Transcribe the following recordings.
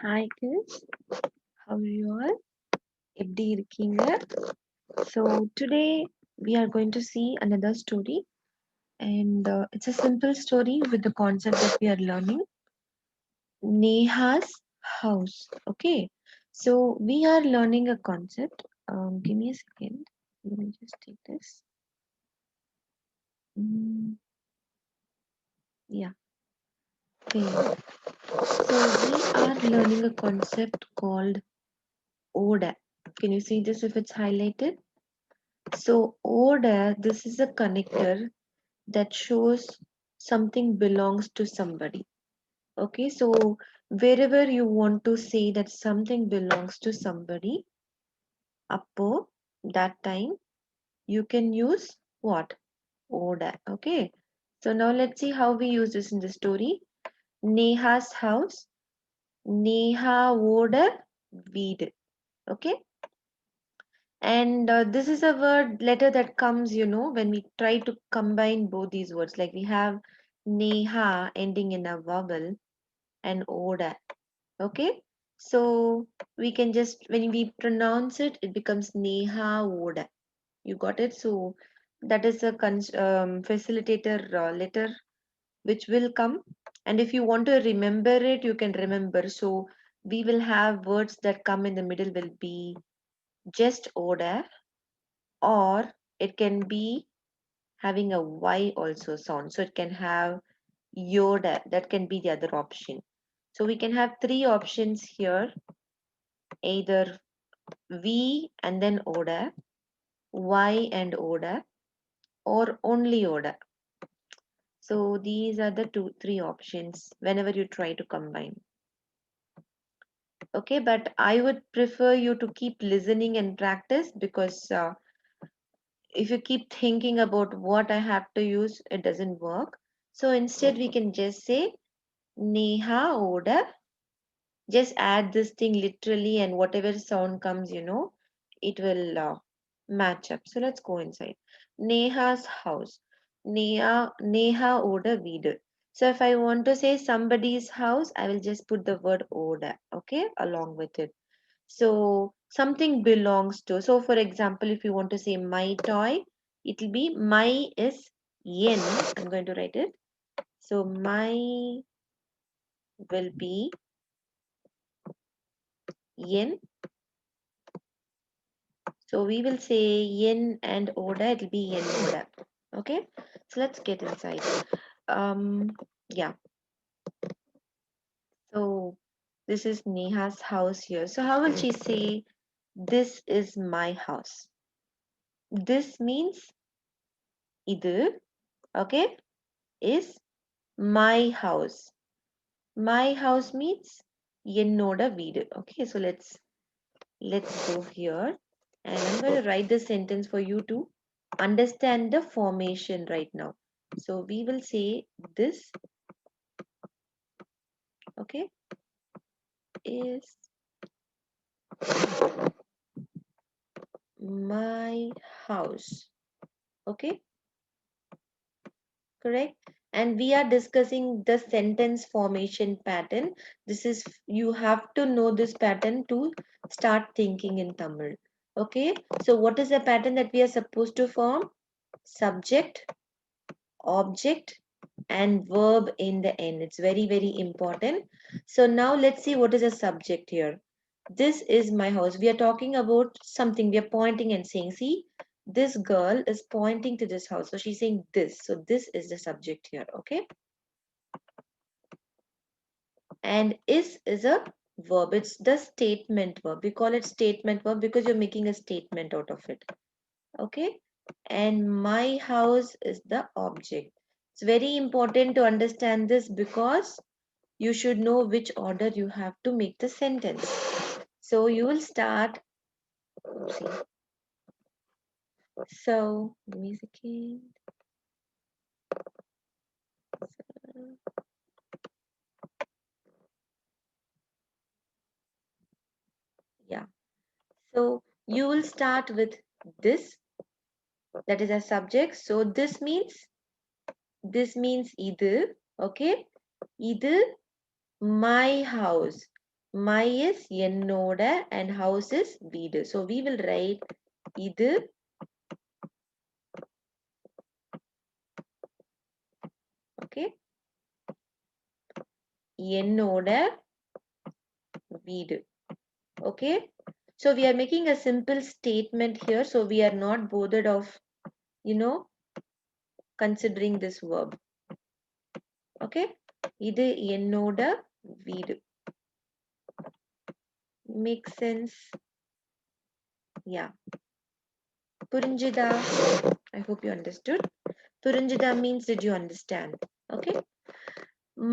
Hi kids, how are you all? எப்படி இருக்கீங்க? So today we are going to see another story, and it's a simple story with the concept that we are learning. Neha's house. Okay, so we are learning a concept. Give me a second. Let me just take this. Yeah. Okay. So we are learning a concept called order. Can you see this if it's highlighted? So order, this is a connector that shows something belongs to somebody. Okay, so wherever you want to say that something belongs to somebody, appo, that time you can use what? Order. Okay, so now let's see how we use this in the story. Neha's house. Neha order weed. Okay, and this is a word letter that comes, when we try to combine both these words. Like we have Neha ending in a vowel and Oda. Okay. So we can just, when we pronounce it, it becomes Neha Oda. You got it? So that is a facilitator letter which will come. And if you want to remember it, you can remember. So we will have words that come in the middle will be just Oda, or it can be having a Y also sound. So it can have Yoda. That can be the other option. So we can have three options here, either V and then Oda, Y and Oda, or only Oda. So these are the three options whenever you try to combine. Okay, but I would prefer you to keep listening and practice, because if you keep thinking about what I have to use, it doesn't work. So instead, we can just say Neha Oda. Just add this thing literally, and whatever sound comes, it will match up. So let's go inside. Neha's house. Neha Oda Vida. So if I want to say somebody's house, I will just put the word Oda, okay, along with it. So something belongs to. So for example, if you want to say my toy, it will be my is yen. I'm going to write it. So my will be yen. So we will say yen and oda. It will be yen oda. Okay. So let's get inside. Yeah. So this is Neha's house here. So how will she say, this is my house? This means idu, okay, is my house. My house means yennoda veedu. Okay, so let's go here, and I'm going to write the sentence for you to understand the formation right now. So we will say this, okay, is my house. Okay, correct. And we are discussing the sentence formation pattern. This is, you have to know this pattern to start thinking in Tamil. Okay, so what is the pattern that we are supposed to form? Subject, object, and verb in the end. It's very, very important. So now let's see what is a subject here. This is my house. We are talking about something. We are pointing and saying, see, this girl is pointing to this house. So she's saying this. So this is the subject here. Okay. And is a verb. It's the statement verb. We call it statement verb because you're making a statement out of it. Okay. And my house is the object. It's very important to understand this, because you should know which order you have to make the sentence. So you will start. Oopsie. So give me a second. Yeah. So you will start with this. That is a subject. So this means either. Okay. Either my house. My is என்னோட and house is வீடு. So we will write இது okay என்னோட வீடு. Okay, so we are making a simple statement here, so we are not bothered of considering this verb. Okay, இது என்னோட வீடு. Makes sense? Yeah. புரிஞ்சுதா? I hope you understood. புரிஞ்சுதா means did you understand? Okay.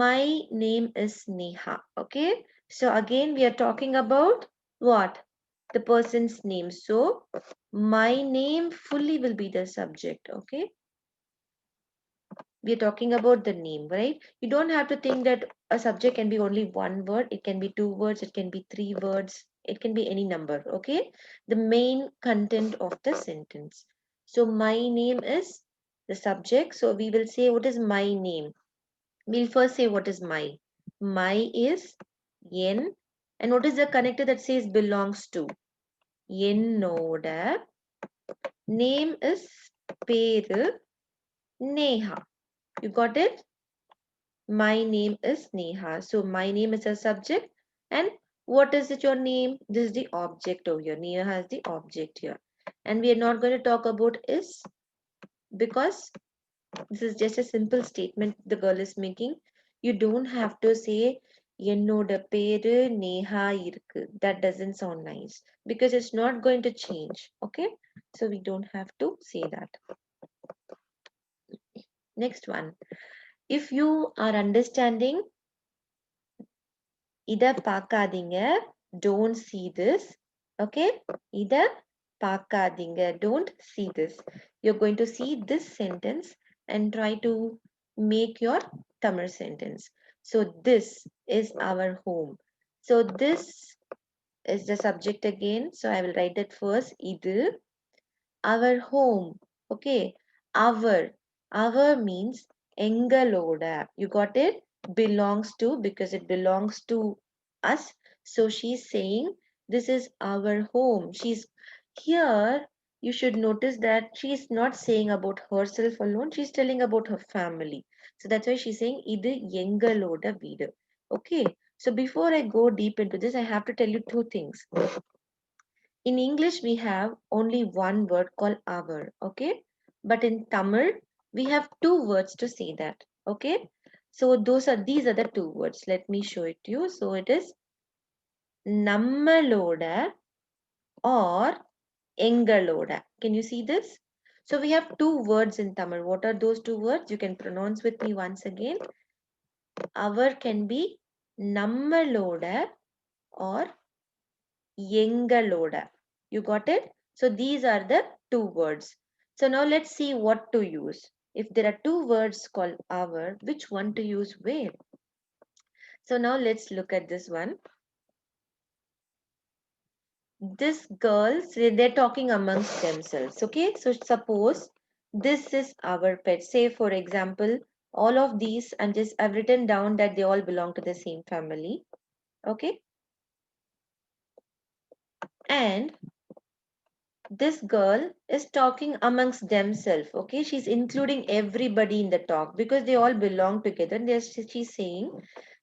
My name is Neha. Okay. So again we are talking about what? The person's name. So my name fully will be the subject. Okay. We are talking about the name, right? You don't have to think that a subject can be only one word. It can be 2 words. It can be 3 words. It can be any number. Okay. The main content of the sentence. So my name is the subject. So we will say what is my name. We'll first say what is my. My is en, and what is the connector that says belongs to? Ennoda. Name is peru Neha. You got it? My name is Neha. So my name is a subject. And what is it your name? This is the object over here. Neha has the object here. And we are not going to talk about is, because this is just a simple statement the girl is making. You don't have to say என்னோட பேரு Neha இருக்கு. That doesn't sound nice because it's not going to change. Okay, so we don't have to say that. Next one, if you are understanding இத பார்க்காதீங்க, don't see this. Okay, இத பார்க்காதீங்க, don't see this. You're going to see this sentence and try to make your Tamil sentence. So this is our home. So this is the subject again. So I will write it first. இது our home. Okay, our means எங்களோட. You got it? Belongs to, because it belongs to us. So she's saying this is our home. She's here. You should notice that she's not saying about herself alone. She's telling about her family. So that's why she's saying இது எங்களோட வீடு. Okay, so before I go deep into this, I have to tell you two things. In English, we have only one word called our, okay? But in Tamil, we have two words to say that, okay? So these are the two words. Let me show it to you. So it is nammaloda or engaloda. Can you see this? So we have two words in Tamil. What are those two words? You can pronounce with me once again. Our can be nammaloda or Yengaloda. You got it? So these are the two words. So now let's see what to use. If there are two words called our, which one to use where? So now let's look at this one. This girls, they're talking amongst themselves. Okay, so suppose this is our pet. Say for example, all of these, and just I've written down that they all belong to the same family. Okay, and this girl is talking amongst themselves. Okay, she's including everybody in the talk because they all belong together. She's saying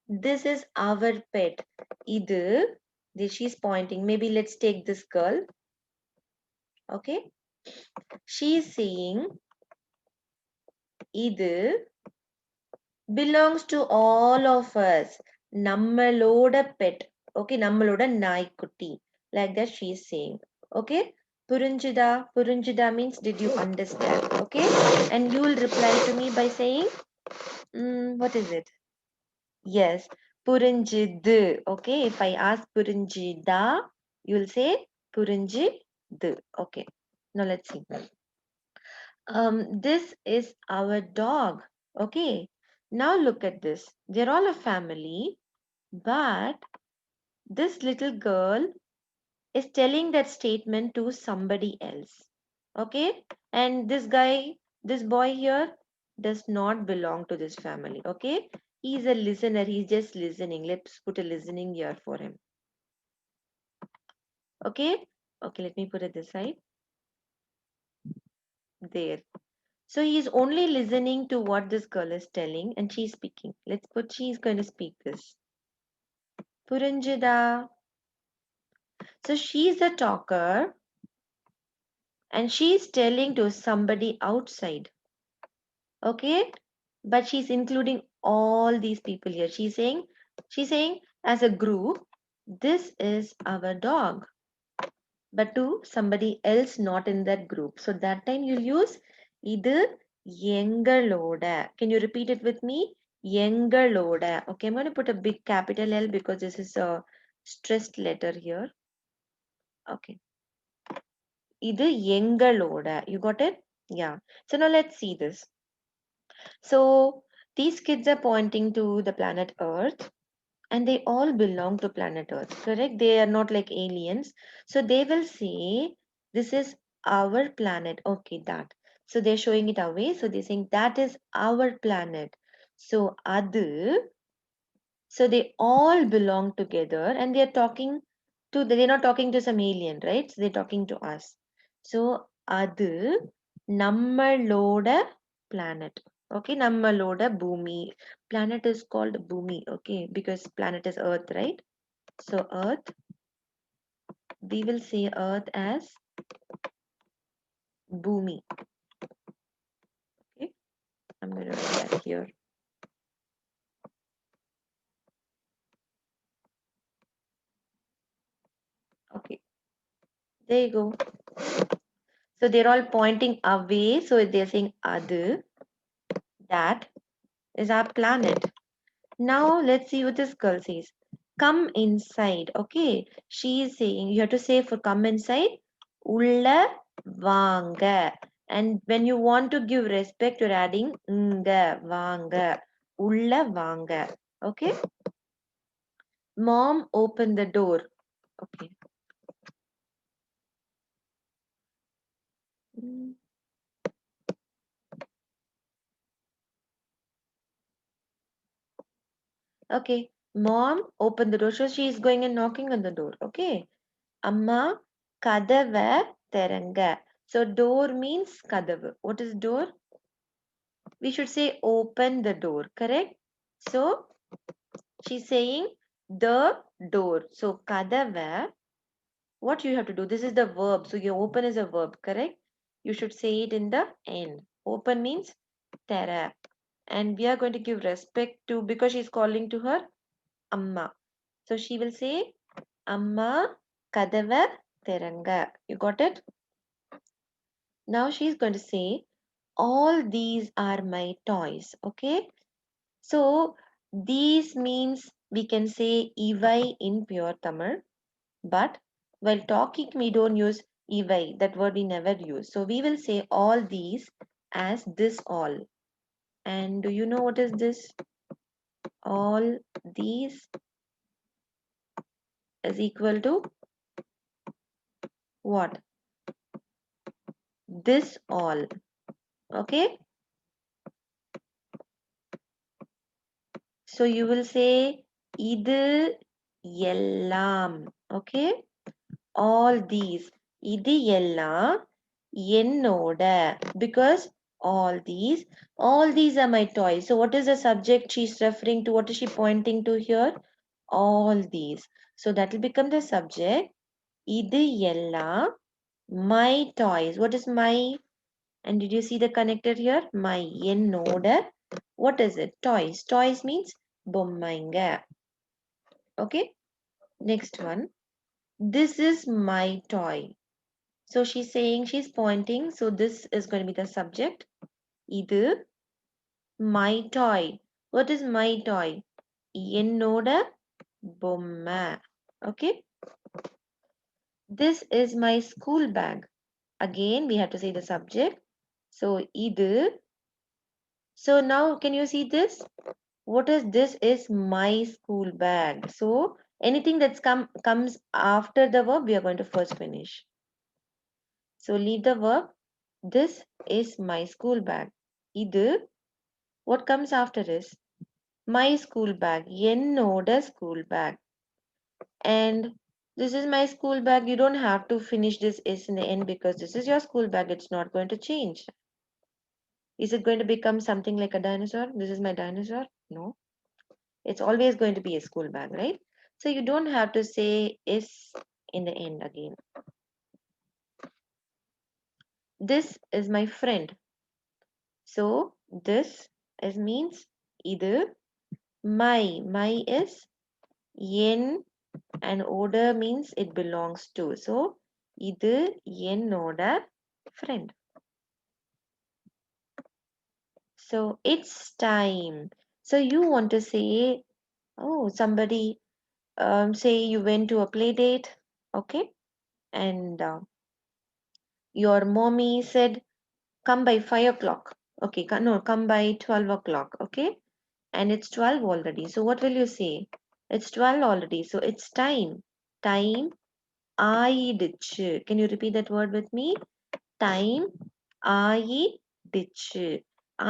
this is our pet. Idu, she's pointing. Maybe let's take this girl. Okay, she's saying idu belongs to all of us. Nammaloda pet. Okay, nammaloda naikutti. Like that she's saying. Okay, Purinjida. Purinjida means did you understand? Okay, and you will reply to me by saying, what is it? Yes, Purinjidu. Okay, if I ask Purinjida, you will say Purinjidu. Okay, now let's see. This is our dog. Okay, now look at this. They're all a family, but this little girl is telling that statement to somebody else. Okay, and this guy, this boy here does not belong to this family. Okay, He's a listener. He's just listening. Let's put a listening here for him. Okay. Okay, let me put it this side. There. So he's only listening to what this girl is telling and she's speaking. Let's put she's going to speak this. Puranjida. So she's a talker and she's telling to somebody outside. Okay? But she's including all these people here. She's saying as a group, this is our dog. But to somebody else not in that group. So that time you'll use either Yengaloda. Can you repeat it with me? Yengaloda. Okay, I'm going to put a big capital L because this is a stressed letter here. Okay. Either Yengaloda. You got it? Yeah. So now let's see this. So these kids are pointing to the planet Earth and they all belong to planet Earth, correct? They are not like aliens. So they will say, this is our planet. Okay, that. So they're showing it away. So they're saying, that is our planet. So adu, so they all belong together and they're talking to, they're not talking to some alien, right? So they're talking to us. So adu, nammaloda planet. Okay, nammaloda bhumi. Planet is called bhumi, okay, because planet is earth, right? So earth, we will say earth as bhumi. Okay, I'm going to write that here. Okay, there you go. So they're all pointing away. So they're saying adu, that is our planet. Now let's see what this girl says. Come inside. Okay. She is saying, you have to say for come inside, ulla vanga. And when you want to give respect, you're adding nga vanga. Ulla vanga. Okay. Mom, open the door. Okay. Mm, okay. Mom, open the door. So she is going and knocking on the door. Okay. Amma, kadava teranga. So door means kadavu. What is door? We should say open the door, correct? So she's saying the door. So kadava, what you have to do? This is the verb. So your open is a verb, correct? You should say it in the end. Open means tera. And we are going to give respect to, because she's calling to her amma. So she will say amma kadava teranga. You got it? Now she's going to say all these are my toys. Okay. So these means we can say Ivai in pure Tamil, but while talking we don't use Ivai. That word we never use. So we will say all these as this all. And do you know what is this? All these is equal to what? This all. Okay. So you will say idu yellam. Okay. All these. இது எல்லாம் என்னோட. Because all these are my toys. So what is the subject she's referring to? What is she pointing to here? All these. So that will become the subject. இது எல்லாம் my toys. What is my? And did you see the connector here? My என்னோட. What is it? Toys. Toys means பொம்மைங்க. Okay. Next one. This is my toy. So she's saying, she's pointing. So this is going to be the subject. Idu my toy. What is my toy? Ennoda bomma. Okay. This is my school bag. Again, we have to say the subject. So idu. So now can you see this? What is this? Is my school bag. So anything that's comes after the verb, we are going to first finish. So leave the verb. This is my school bag. Idu. What comes after is My school bag. என்னோட school bag. And this is my school bag. You don't have to finish this S in the end because this is your school bag. It's not going to change. Is it going to become something like a dinosaur? This is my dinosaur? No. It's always going to be a school bag, right? So you don't have to say is in the end again. This is my friend. So this is means either my is yen and order means it belongs to. So either order friend. So it's time. So you want to say, oh, somebody say you went to a play date, okay, and your mommy said come by 5 o'clock. Okay, no, come by 12 o'clock. Okay, and it's 12 already. So what will you say? It's 12 already. So it's time. Time ஆயிடுச்சு. Can you repeat that word with me? Time ஆயிடுச்சு.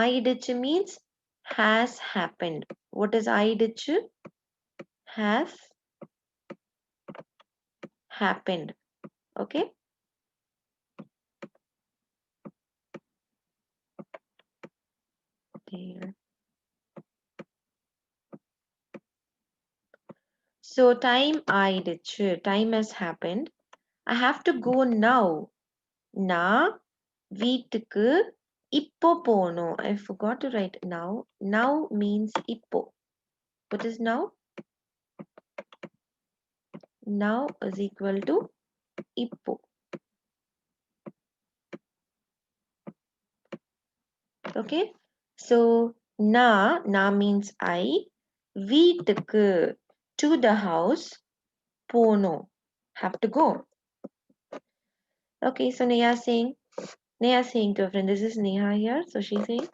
ஆயிடுச்சு means has happened. What is ஆயிடுச்சு? Has happened. Okay. There. So time ஆயிடுச்சு. Time has happened. I have to go now. நான் வீட்டுக்கு இப்போ போகணும். I forgot to write now. Now means இப்போ. What is now? Now is equal to இப்போ. Okay. So na means I. வீட்டுக்கு to the house போகணும். Have to go. Okay. So Neha saying to a friend, this is Neha here. So she's saying,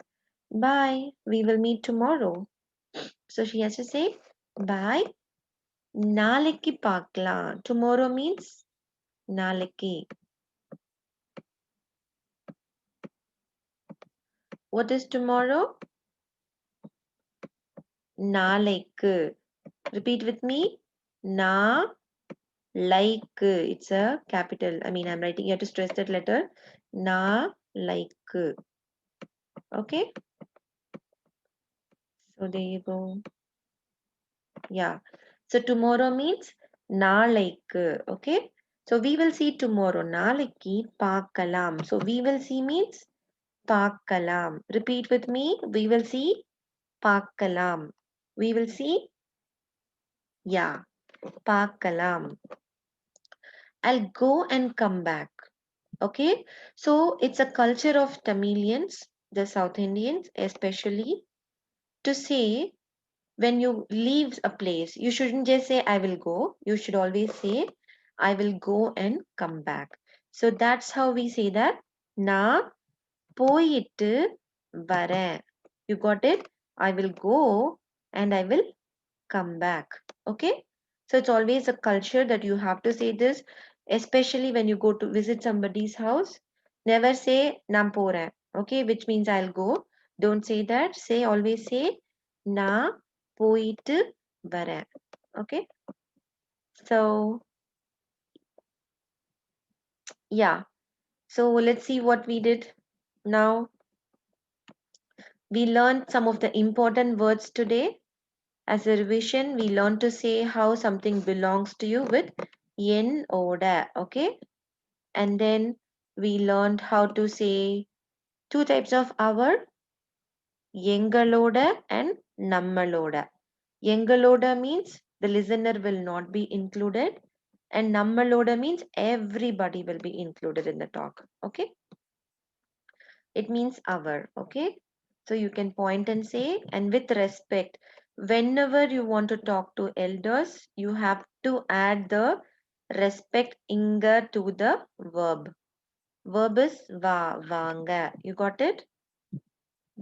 bye. We will meet tomorrow. So she has to say, bye. நாளைக்கு பார்க்கலாம். Tomorrow means நாளைக்கு. What is tomorrow? நாளைக்கு. Repeat with me. Na like. It's a capital. I mean, I'm writing. You have to stress that letter. Na like. Okay. So there you go. Yeah. So tomorrow means நாளைக்கு. Okay. So we will see tomorrow. நாளைக்கு பார்க்கலாம். So we will see means பார்க்கலாம். Repeat with me. We will see பார்க்கலாம். We will see. Yeah. பார்க்கலாம். I'll go and come back. Okay. So it's a culture of Tamilians, the South Indians, especially to say when you leave a place, you shouldn't just say, I will go. You should always say, I will go and come back. So that's how we say that. நான் போயிட்டு வரேன். You got it? I will go and I will come back. Okay? So it's always a culture that you have to say this, especially when you go to visit somebody's house. Never say நான் போறேன். Okay? Which means I'll go. Don't say that. Always say நான் போயிட்டு வரேன். Okay? So yeah. So let's see what we did now. We learned some of the important words today. As a revision, we learned to say how something belongs to you with yen oda. Okay? And then we learned how to say two types of our, எங்களோட and நம்மளோட. எங்களோட means the listener will not be included, and நம்மளோட means everybody will be included in the talk. Okay? It means our. Okay? So you can point and say, and with respect, whenever you want to talk to elders, you have to add the respect inga to the verb. Verb is vaanga. You got it?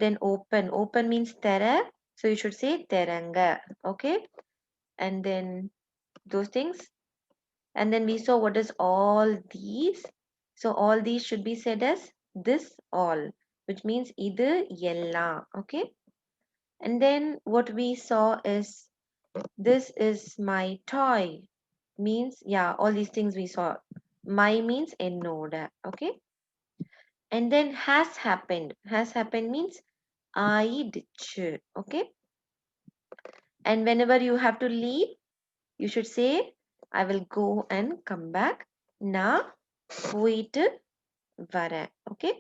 Then open. Open means tera. So you should say teranga. Okay? And then those things. And then we saw what is all these. So all these should be said as this all, which means either yella. Okay? And then what we saw is this is my toy means, yeah, all these things we saw. My means என்னோட. Okay. And then has happened. Has happened means ஆயிடுச்சு. Okay. And whenever you have to leave, you should say I will go and come back. நான் போயிட்டு வரேன். Okay.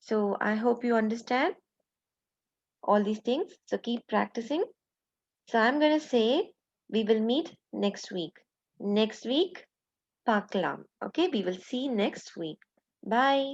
So I hope you understand all these things. So keep practicing. So I'm going to say we will meet next week. Next week, பார்க்கலாம். Okay, we will see next week. Bye.